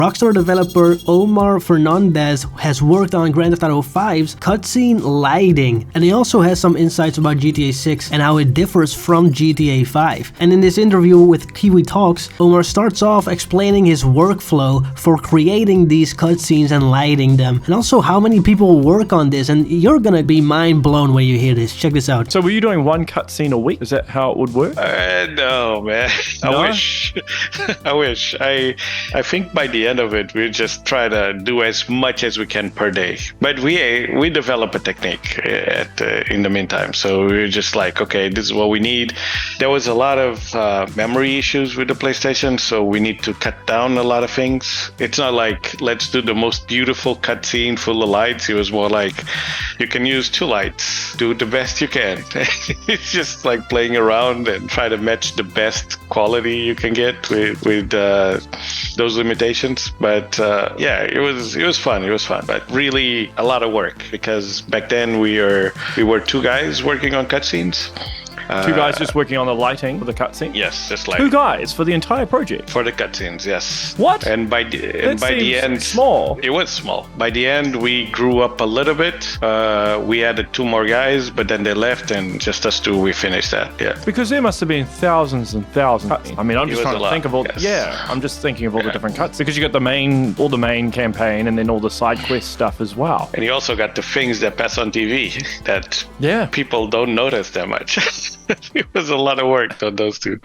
Rockstar developer Omar Fernandez has worked on Grand Theft Auto 5's cutscene lighting, and he also has some insights about GTA 6 and how it differs from GTA 5. And in this interview with Kiwi Talks, Omar starts off explaining his workflow for creating these cutscenes and lighting them, and also how many people work on this, and you're gonna be mind blown when you hear this. Check this out. So were you doing one cutscene a week? Is that how it would work? No, man. No? I wish. I wish. I think by the end of it, we just try to do as much as we can per day. But we develop a technique in the meantime. So we were just like, okay, this is what we need. There was a lot of memory issues with the PlayStation, so we need to cut down a lot of things. It's not like, let's do the most beautiful cutscene full of lights. It was more like, you can use 2 lights. Do the best you can. It's just like playing around and try to match the best quality you can get with those limitations. But yeah, it was fun. It was fun, but really a lot of work, because back then we were 2 guys working on cutscenes. 2 guys just working on the lighting for the cutscene? Yes, just like 2 guys for the entire project? For the cutscenes, yes. What? And by the end, small. It was small. By the end, we grew up a little bit. We added 2 more guys, but then they left, and just us 2, we finished that. Yeah. Because there must have been thousands and thousands. I mean, I'm just trying to think of all. Yes. Yeah, I'm just thinking of all the different cuts, because you got all the main campaign, and then all the side quest stuff as well. And you also got the things that pass on TV that people don't notice that much. It was a lot of work on those 2.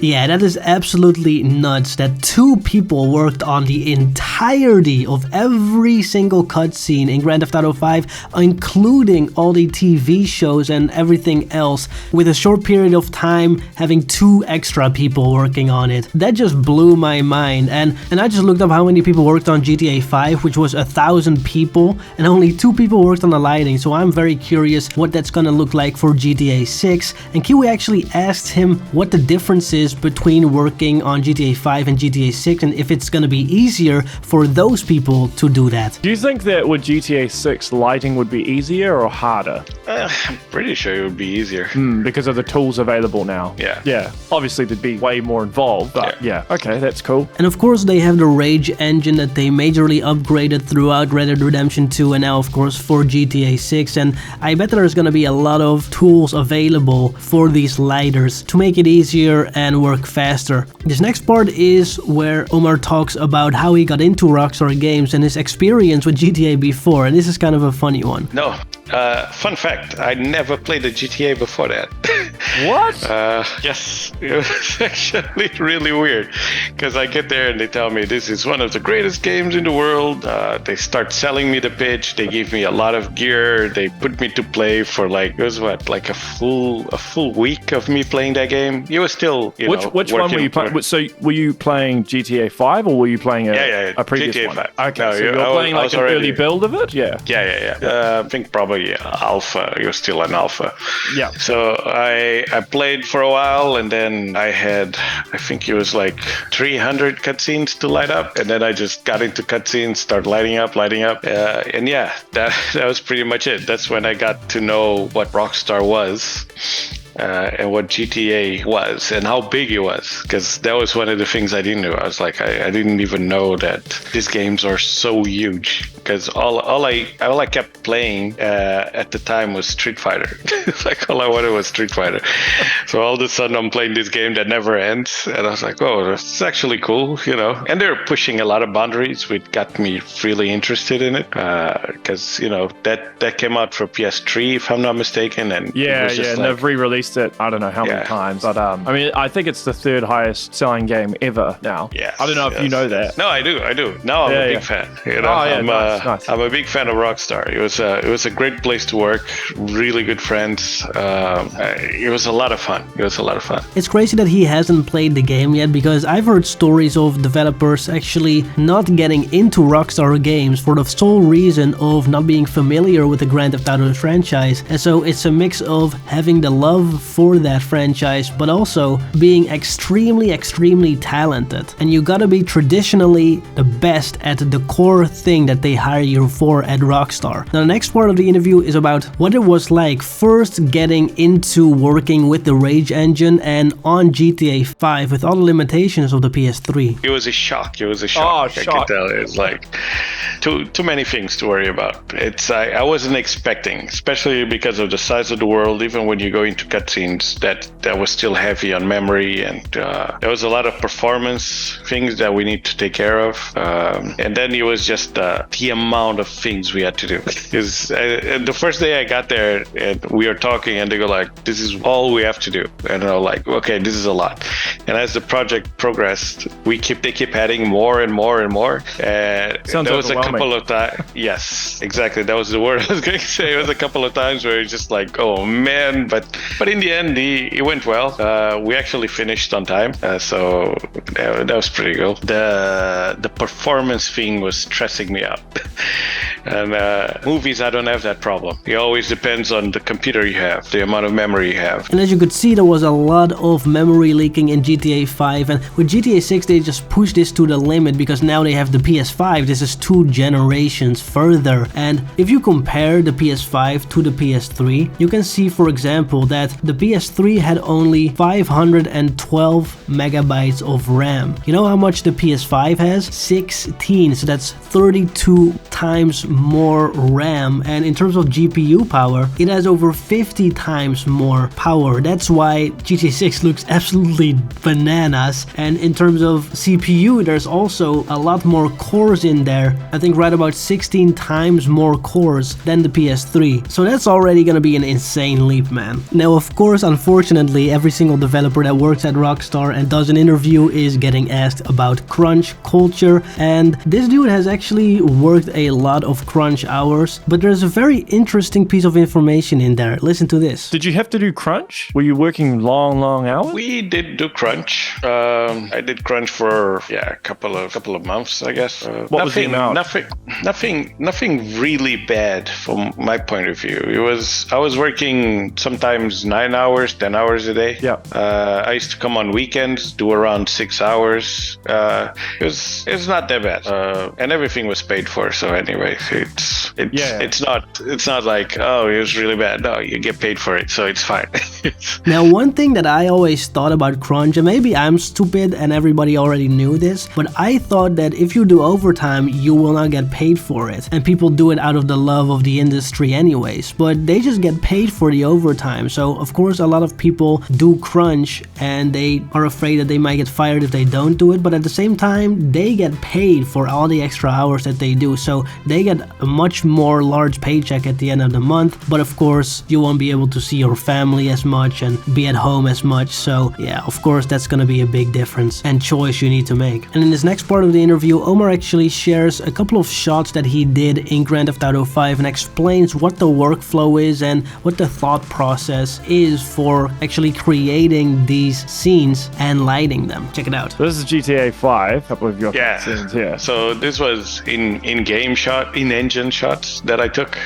Yeah, that is absolutely nuts that 2 people worked on the entirety of every single cutscene in Grand Theft Auto 5, including all the TV shows and everything else, with a short period of time having 2 extra people working on it. That just blew my mind, and I just looked up how many people worked on GTA 5, which was 1,000 people, and only 2 people worked on the lighting, so I'm very curious what that's gonna look like for GTA 6. And Kiwi actually asked him what the difference is between working on GTA 5 and GTA 6, and if it's gonna be easier for those people to do that. Do you think that with GTA 6 lighting would be easier or harder? I'm pretty sure it would be easier. Because of the tools available now. Yeah. Obviously, there'd be way more involved, but yeah. Okay, that's cool. And of course, they have the Rage engine that they majorly upgraded throughout Red Dead Redemption 2, and now of course for GTA 6, and I bet there's gonna be a lot of tools available for these lighters to make it easier and work faster. This next part is where Omar talks about how he got into Rockstar Games and his experience with GTA before, and this is kind of a funny one. No, fun fact, I never played a GTA before that. What? Yes, it was actually really weird, because I get there and they tell me this is one of the greatest games in the world. They start selling me the pitch, they give me a lot of gear, they put me to play for like, it was what, like a full week of me playing that game. It was still, which one were you playing? So were you playing GTA 5 or were you playing a previous GTA one? 5. Okay, No, so you're playing like an early build of it? Yeah. I think probably alpha. You're still an alpha. Yeah. So I played for a while, and then I think it was like 300 cutscenes to light up, and then I just got into cutscenes, started lighting up, and yeah, that was pretty much it. That's when I got to know what Rockstar was. And what GTA was and how big it was, because that was one of the things I didn't know. I was like, I didn't even know that these games are so huge, because all I kept playing at the time was Street Fighter. Like all I wanted was Street Fighter. So all of a sudden I'm playing this game that never ends, and I was like, oh, that's actually cool, And they're pushing a lot of boundaries, which got me really interested in it, because that came out for PS3 if I'm not mistaken, and and they've re-released it I don't know how many times, but I mean, I think it's the 3rd highest selling game ever now. Yes, I don't know if you know that. No, I do. Now I'm a big fan. Nice. I'm a big fan of Rockstar. It was a great place to work. Really good friends. It was a lot of fun. It's crazy that he hasn't played the game yet, because I've heard stories of developers actually not getting into Rockstar Games for the sole reason of not being familiar with the Grand Theft Auto franchise. And so it's a mix of having the love love for that franchise, but also being extremely talented. And you gotta be traditionally the best at the core thing that they hire you for at Rockstar. Now, the next part of the interview is about what it was like first getting into working with the Rage engine and on GTA 5 with all the limitations of the PS3. It was a shock. Oh, I can tell. It's like too many things to worry about. I wasn't expecting, especially because of the size of the world. Even when you go into cutscenes, that was still heavy on memory, and there was a lot of performance things that we need to take care of. And then it was just the amount of things we had to do. Because the first day I got there, and we were talking, and they go like, "This is all we have to do," and I'm like, "Okay, this is a lot." And as the project progressed, they keep adding more and more and more. Sounds there was a overwhelming. couple of times. Yes, exactly. That was the word I was going to say. It was a couple of times where it's just like, oh man, but in the end, it went well. We actually finished on time, so that was pretty cool. The performance thing was stressing me out. And movies, I don't have that problem. It always depends on the computer you have, the amount of memory you have. And as you could see, there was a lot of memory leaking in GTA 5, and with GTA 6 they just pushed this to the limit because now they have the PS5. This is 2 generations further, and if you compare the PS5 to the PS3, you can see, for example, that the PS3 had only 512 megabytes of RAM. You know how much the PS5 has? 16, so that's 32 times more RAM, and in terms of GPU power, it has over 50 times more power. That's why GTA 6 looks absolutely bananas. And in terms of CPU, there's also a lot more cores in there. I think right about 16 times more cores than the PS3. So that's already gonna be an insane leap, man. Now, of course, unfortunately, every single developer that works at Rockstar and does an interview is getting asked about crunch culture, and this dude has actually worked a lot of crunch hours, but there's a very interesting piece of information in there. Listen to this. Did you have to do crunch? Were you working long hours? We did do crunch. I did crunch for a couple of months, I guess. What was the amount? Nothing really bad from my point of view. I was working sometimes 9 hours, 10 hours a day. Yeah. I used to come on weekends, do around 6 hours. It's not that bad, and everything was paid for. So anyway, it's not like, oh, it was really bad. No, you get paid for it, so it's fine. Now, one thing that I always thought about crunch, and maybe I'm stupid and everybody already knew this, but I thought that if you do overtime, you will not get paid for it, and people do it out of the love of the industry anyways, but they just get paid for the overtime. So of course a lot of people do crunch and they are afraid that they might get fired if they don't do it, but at the same time they get paid for all the extra hours that they do, so they get a much more large paycheck at the end of the month. But of course you won't be able to see your family as much and be at home as much, so yeah, of course that's gonna be a big difference and choice you need to make. And in this next part of the interview, Omar actually shares a couple of shots that he did in Grand Theft Auto 5 and explains what the workflow is and what the thought process is for actually creating these scenes and lighting them. Check it out. So this is GTA 5, a couple of your scenes here. So this was in-engine shots that I took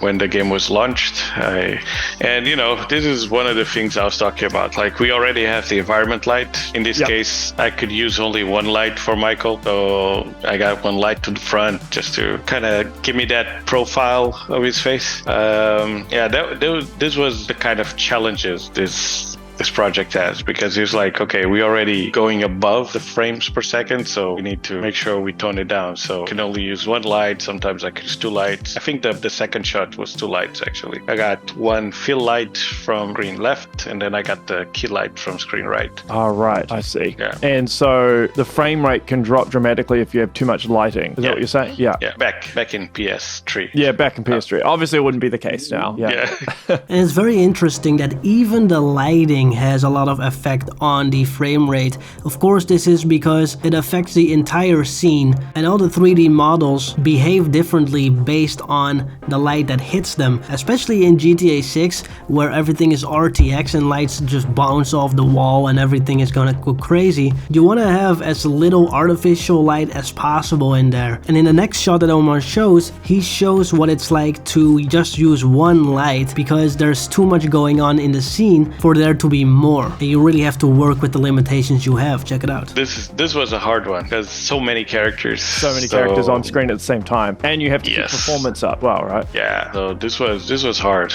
when the game was launched. And this is one of the things I was talking about. Like, we already have the environment light. In this case, I could use only one light for Michael. So I got one light to the front just to kind of give me that profile of his face. This was the kind of challenges this project has, because it's like, okay, we're already going above the frames per second, so we need to make sure we tone it down. So I can only use one light. Sometimes I could use 2 lights. I think the second shot was 2 lights actually. I got one fill light from screen left, and then I got the key light from screen right. All right, I see. Yeah. And so the frame rate can drop dramatically if you have too much lighting. Is that what you're saying? Yeah. Yeah. Back in PS3. Yeah, back in PS3. Obviously, it wouldn't be the case now. Yeah. And it's very interesting that even the lighting lighting has a lot of effect on the frame rate. Of course, this is because it affects the entire scene, and all the 3D models behave differently based on the light that hits them, especially in GTA 6, where everything is RTX and lights just bounce off the wall and everything is gonna go crazy. You want to have as little artificial light as possible in there. And in the next shot that Omar shows, he shows what it's like to just use one light because there's too much going on in the scene for there to be more. And you really have to work with the limitations you have. Check it out. This was a hard one because so many characters. So many characters on screen at the same time. And you have to keep performance up well, right? Yeah, so this was hard.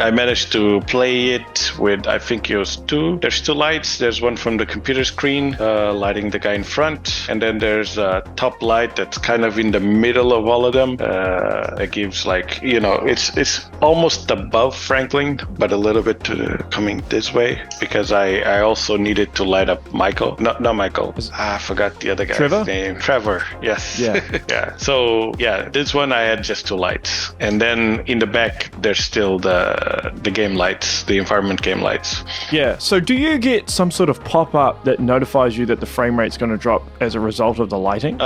I managed to play it with, I think it was there's two lights. There's one from the computer screen lighting the guy in front, and then there's a top light that's kind of in the middle of all of them. It gives like, it's almost above Franklin, but a little bit coming this way because I also needed to light up Michael. Not Michael. I forgot the other guy's name. Trevor. Yes. Yeah. Yeah. So yeah, this one I had just two lights, and then in the back there's still the game lights, the environment game lights. Yeah. So do you get some sort of pop-up that notifies you that the frame rate's going to drop as a result of the lighting?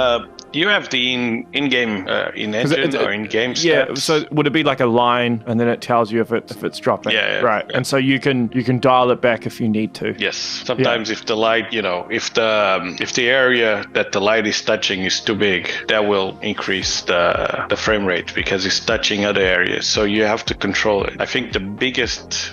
You have the in-game in-engine or in-game stats. Yeah, so would it be like a line and then it tells you if it's dropping? Yeah. Right. Yeah. And so you can dial it back if you need to. Yes. Sometimes if the light, if the area that the light is touching is too big, that will increase the frame rate because it's touching other areas. So you have to control it. I think the biggest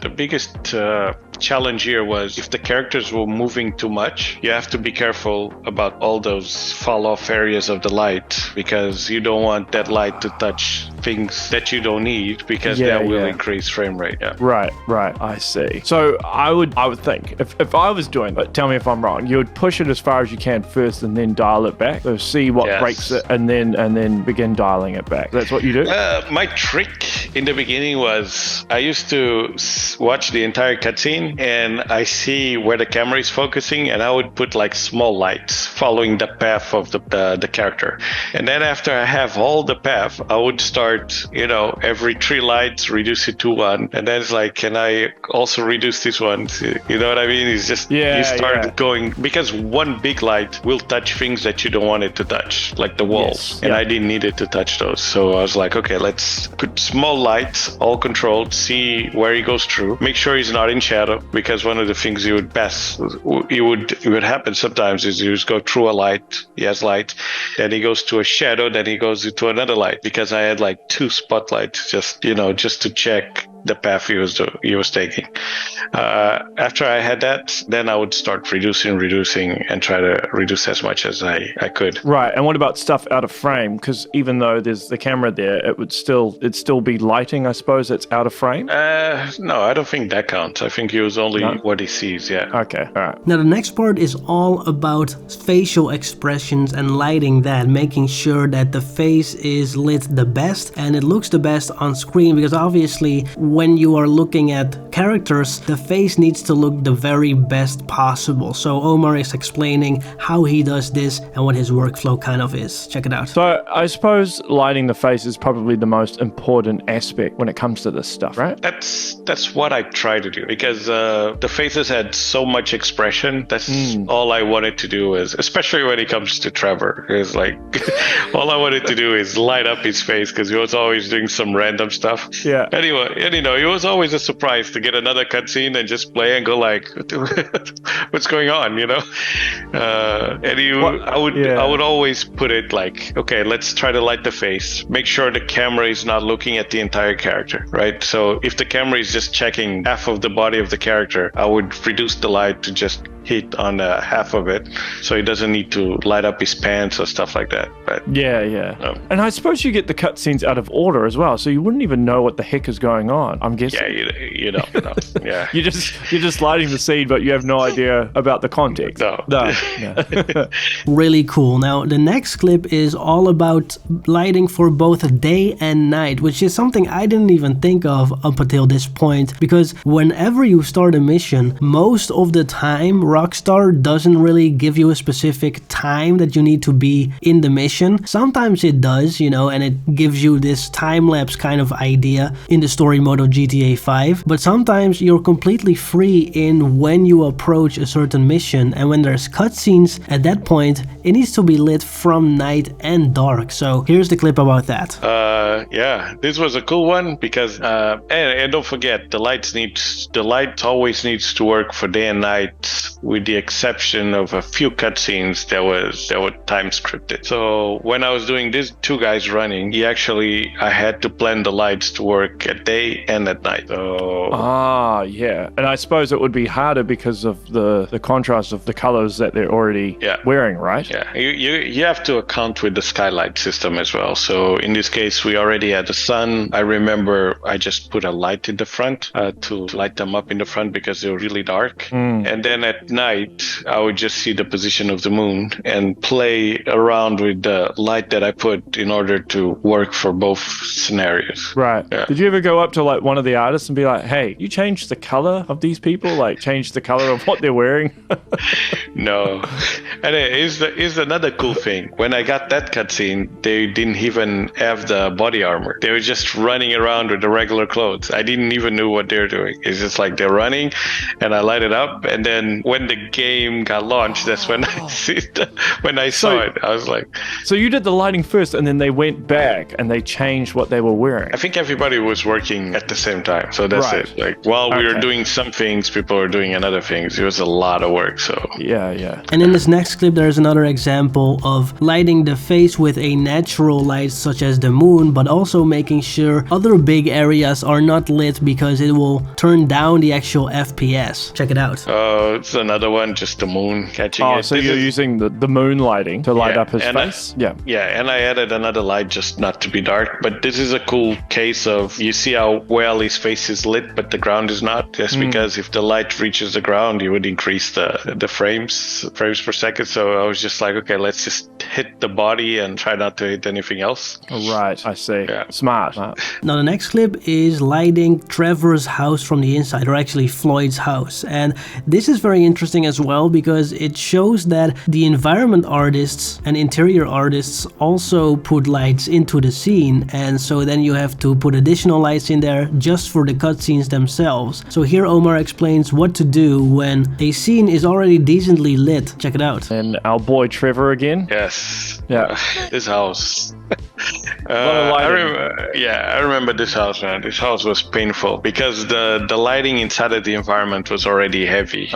challenge here was if the characters were moving too much, you have to be careful about all those fall off areas of the light because you don't want that light to touch things that you don't need because that will increase frame rate. Yeah. Right. I see. So I would think if I was doing it, tell me if I'm wrong, you would push it as far as you can first and then dial it back. So see what breaks it and then begin dialing it back. That's what you do? My trick in the beginning was I used to watch the entire cutscene and I see where the camera is focusing and I would put like small lights following the path of the character. And then after I have all the path, I would start, every 3 lights, reduce it to 1. And then it's like, can I also reduce this one? You know what I mean? It's just, you start going, because one big light will touch things that you don't want it to touch, like the walls. And I didn't need it to touch those. So I was like, okay, let's put small lights, all controlled, see where he goes through. Make sure he's not in shadow, because one of the things you would pass, it would happen sometimes is you just go through a light, he has light, then he goes to a shadow, then he goes into another light, because I had like 2 spotlights just to check the path he was taking. After I had that, then I would start reducing and try to reduce as much as I could. Right. And what about stuff out of frame? Because even though there's the camera there, it'd still be lighting, I suppose, that's out of frame? No, I don't think that counts. I think it was only what he sees, yeah. Okay, all right. Now the next part is all about facial expressions and lighting that, making sure that the face is lit the best and it looks the best on screen, because obviously when you are looking at characters, the face needs to look the very best possible. So Omar is explaining how he does this and what his workflow kind of is. Check it out. So I suppose lighting the face is probably the most important aspect when it comes to this stuff, right? That's what I try to do, because the faces had so much expression. That's all I wanted to do is, especially when it comes to Trevor, is like all I wanted to do is light up his face because he was always doing some random stuff. Yeah. Anyway, it was always a surprise to get another cutscene and just play and go like, what's going on, I would always put it like, okay, let's try to light the face. Make sure the camera is not looking at the entire character, right? So if the camera is just checking half of the body of the character, I would reduce the light to just hit on half of it, so he doesn't need to light up his pants or stuff like that. But and I suppose you get the cutscenes out of order as well, so you wouldn't even know what the heck is going on, I'm guessing. Yeah, you don't know. Yeah. You're just lighting the scene, but you have no idea about the context. No. Really cool. Now the next clip is all about lighting for both day and night, which is something I didn't even think of up until this point, because whenever you start a mission, most of the time Rockstar doesn't really give you a specific time that you need to be in the mission. Sometimes it does, and it gives you this time-lapse kind of idea in the story mode Auto GTA 5, but sometimes you're completely free in when you approach a certain mission, and when there's cutscenes, at that point, it needs to be lit from night and dark. So here's the clip about that. Yeah, this was a cool one because, and don't forget, the light always needs to work for day and night, with the exception of a few cutscenes that were time scripted. So when I was doing this 2 guys running, I had to plan the lights to work at day and at night. So yeah, and I suppose it would be harder because of the contrast of the colors that they're already wearing, right? Yeah, you have to account with the skylight system as well. So in this case, we already had the sun. I remember I just put a light in the front to light them up in the front because they were really dark. And then at night, I would just see the position of the moon and play around with the light that I put in order to work for both scenarios. Right. Yeah. Did you ever go up to like one of the artists and be like, hey, you changed the color of these people? Like change the color of what they're wearing? No. And here's another cool thing. When I got that cutscene, they didn't even have the body armor. They were just running around with the regular clothes. I didn't even know what they're doing. It's just like they're running and I light it up. And then when the game got launched, that's when I saw it. I was like... So you did the lighting first and then they went back and they changed what they were wearing? I think everybody was working at the same time. So that's it. Like while we were doing some things, people were doing another things. It was a lot of work. So yeah. And in this next clip, there's another example of lighting the face with a natural light such as the moon, but also making sure other big areas are not lit because it will turn down the actual FPS. Check it out. It's another one, just the moon catching it. So you're using the moon lighting to light up his face? Yeah, and I added another light just not to be dark. But this is a cool case of, you see how well his face is lit, but the ground is not. Just because if the light reaches the ground, you would increase the frames per second. So I was just like, okay, let's just hit the body and try not to hit anything else. Right, I see. Yeah. Smart. Now the next clip is lighting Trevor's house from the inside, or actually Floyd's house. And this is very interesting as well because it shows that the environment artists and interior artists also put lights into the scene, and so then you have to put additional lights in there just for the cutscenes themselves. So here Omar explains what to do when a scene is already decently lit. Check it out. And our boy Trevor again. Yes. Yeah. This house. I remember this house, man. This house was painful because the lighting inside of the environment was already heavy.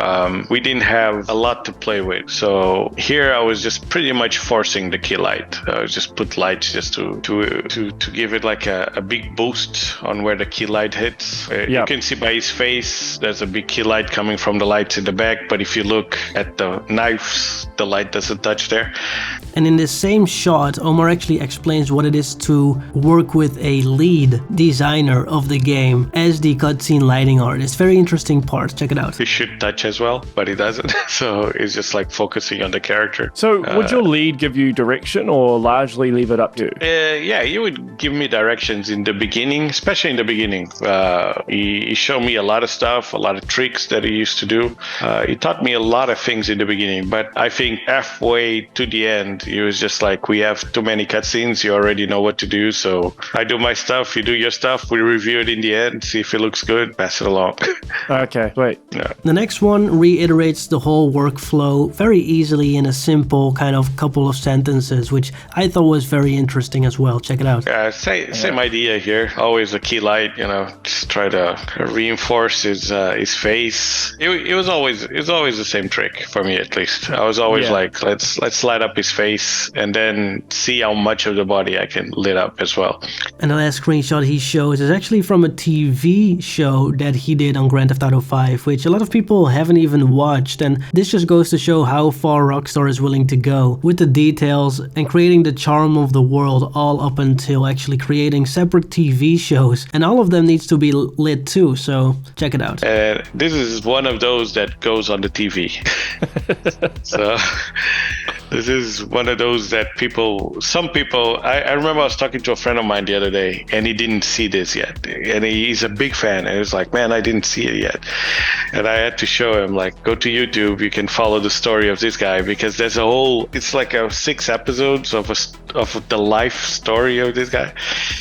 We didn't have a lot to play with, so here I was just pretty much forcing the key light. I was just put lights just to give it like a big boost on where the key light hits. You can see by his face, there's a big key light coming from the lights in the back, but if you look at the knives, the light doesn't touch there. And in this same shot, Omar actually explains what it is to work with a lead designer of the game as the cutscene lighting artist. Very interesting part. Check it out. He should touch as well, but he doesn't. So it's just like focusing on the character. So would your lead give you direction or largely leave it up to you? Yeah, he would give me directions in the beginning, especially in the beginning. He showed me a lot of stuff, a lot of tricks that he used to do. He taught me a lot of things in the beginning, but I think halfway to the end, he was just like, we have too many cutscenes, you already know what to do, so I do my stuff, you do your stuff, we review it in the end, see if it looks good, pass it along. Okay, wait. Yeah. The next one reiterates the whole workflow very easily in a simple kind of couple of sentences, which I thought was very interesting as well. Check it out. Same idea here. Always a key light, just try to reinforce his face. It was always the same trick for me, at least. I was always like, let's light up his face and then see how much of the body I can lit up as well. And the last screenshot he shows is actually from a TV show that he did on Grand Theft Auto 5, which a lot of people haven't even watched, and this just goes to show how far Rockstar is willing to go with the details and creating the charm of the world, all up until actually creating separate TV shows, and all of them needs to be lit too, so check it out. This is one of those that goes on the TV. So this is one of those that some people, I remember was talking to a friend of mine the other day, and he didn't see this yet, and he's a big fan, and he was like, man, I didn't see it yet. And I had to show him, like, go to YouTube, you can follow the story of this guy, because there's a whole, it's like 6 episodes of the life story of this guy,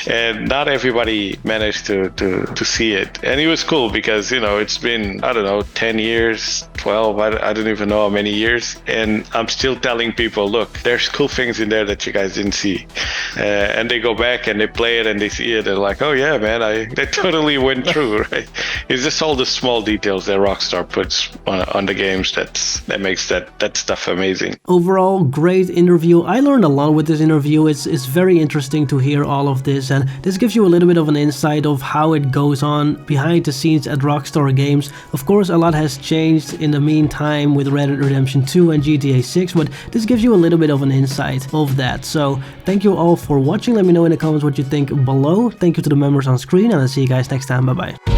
and not everybody managed to see it. And it was cool because, you know, it's been, I don't know, 10 years, 12, I don't even know how many years, and I'm still telling people, look, there's cool things in there that you guys didn't see, and they go back and they play it and they see it, and like, oh yeah, man, they totally went through, right? It's just all the small details that Rockstar puts on the games that makes that stuff amazing. Overall, great interview. I learned a lot with this interview. It's very interesting to hear all of this, and this gives you a little bit of an insight of how it goes on behind the scenes at Rockstar Games. Of course, a lot has changed in the meantime with Red Dead Redemption 2 and GTA 6, but this gives you a little bit of an insight of that. So thank you all for watching. Let me know in the comments what you think below. Thank you to the members on screen, and I'll see you guys next time. Bye bye.